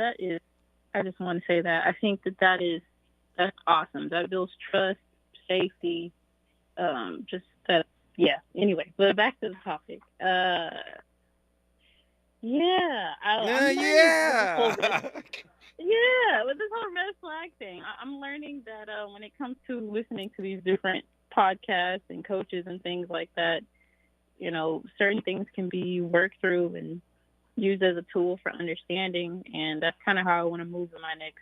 Speaker 8: I just want to say that. I think that's awesome. That builds trust, safety, just that, yeah. Anyway, but back to the topic. With this whole red flag thing, I'm learning that when it comes to listening to these different podcasts and coaches and things like that, you know, certain things can be worked through and used as a tool for understanding, and that's kind of how I want to move in my next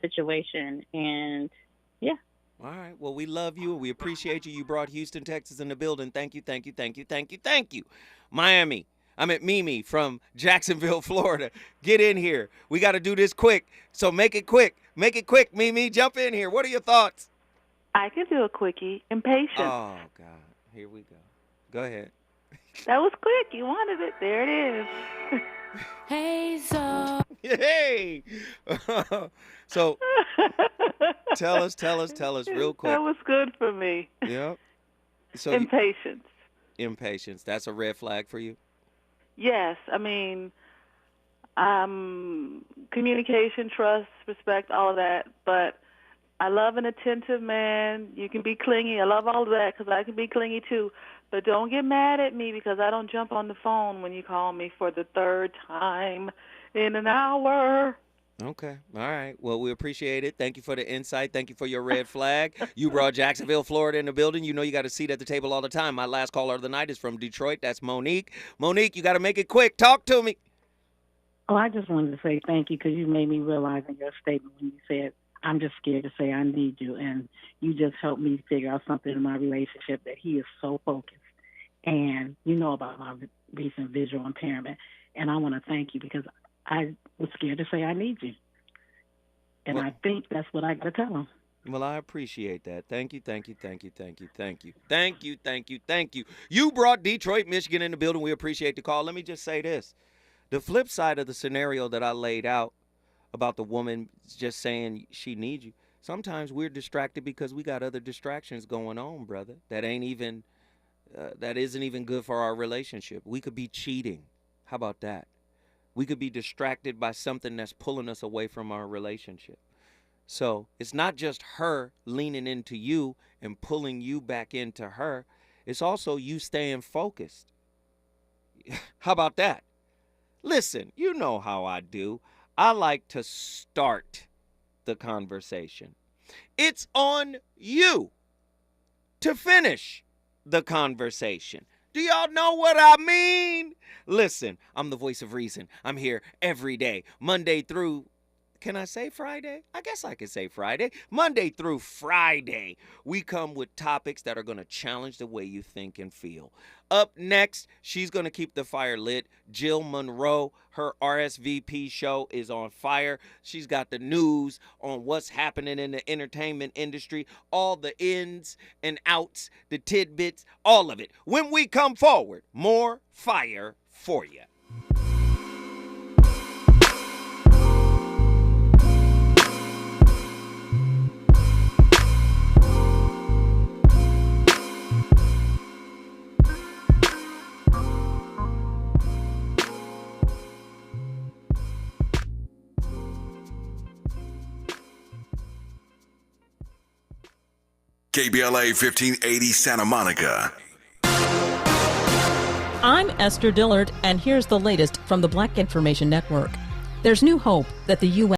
Speaker 8: situation. And yeah.
Speaker 11: All right. Well, we love you. We appreciate you. You brought Houston, Texas in the building. Thank you. Miami. I'm at Mimi from Jacksonville, Florida. Get in here. We got to do this quick. So make it quick. Mimi. Jump in here. What are your thoughts?
Speaker 2: I can do a quickie. Impatience.
Speaker 11: Oh, God. Here we go. Go ahead.
Speaker 2: That was quick. You wanted it. There it is.
Speaker 14: Hey, so.
Speaker 11: Hey. So tell us real quick.
Speaker 2: That was good for me.
Speaker 11: Yep. So Impatience. That's a red flag for you?
Speaker 2: Yes. I mean, communication, trust, respect, all of that. But I love an attentive man. You can be clingy. I love all of that because I can be clingy too. But don't get mad at me because I don't jump on the phone when you call me for the third time in an hour.
Speaker 11: Okay. All right. Well, we appreciate it. Thank you for the insight. Thank you for your red flag. You brought Jacksonville, Florida in the building. You know you got a seat at the table all the time. My last caller of the night is from Detroit. That's Monique. Monique, you got to make it quick. Talk to me.
Speaker 16: Oh, I just wanted to say thank you because you made me realize in your statement when you said, I'm just scared to say I need you. And you just helped me figure out something in my relationship that he is so focused. And you know about my recent visual impairment. And I want to thank you because I was scared to say I need you. And I think that's what I got to tell him.
Speaker 11: Well, I appreciate that. Thank you. You brought Detroit, Michigan in the building. We appreciate the call. Let me just say this. The flip side of the scenario that I laid out about the woman just saying she needs you, sometimes we're distracted because we got other distractions going on, brother, that isn't even good for our relationship. We could be cheating. How about that? We could be distracted by something that's pulling us away from our relationship. So it's not just her leaning into you and pulling you back into her. It's also you staying focused. How about that? Listen, you know how I do. I like to start the conversation. It's on you to finish the conversation. Do y'all know what I mean? Listen, I'm the voice of reason. I'm here every day, Monday through, can I say Friday? I guess I can say Friday. Monday through Friday, we come with topics that are going to challenge the way you think and feel. Up next, she's going to keep the fire lit. Jill Monroe, her RSVP show is on fire. She's got the news on what's happening in the entertainment industry, all the ins and outs, the tidbits, all of it. When we come forward, more fire for you.
Speaker 3: KBLA 1580 Santa Monica.
Speaker 17: I'm Esther Dillard, and here's the latest from the Black Information Network. There's new hope that the U.S.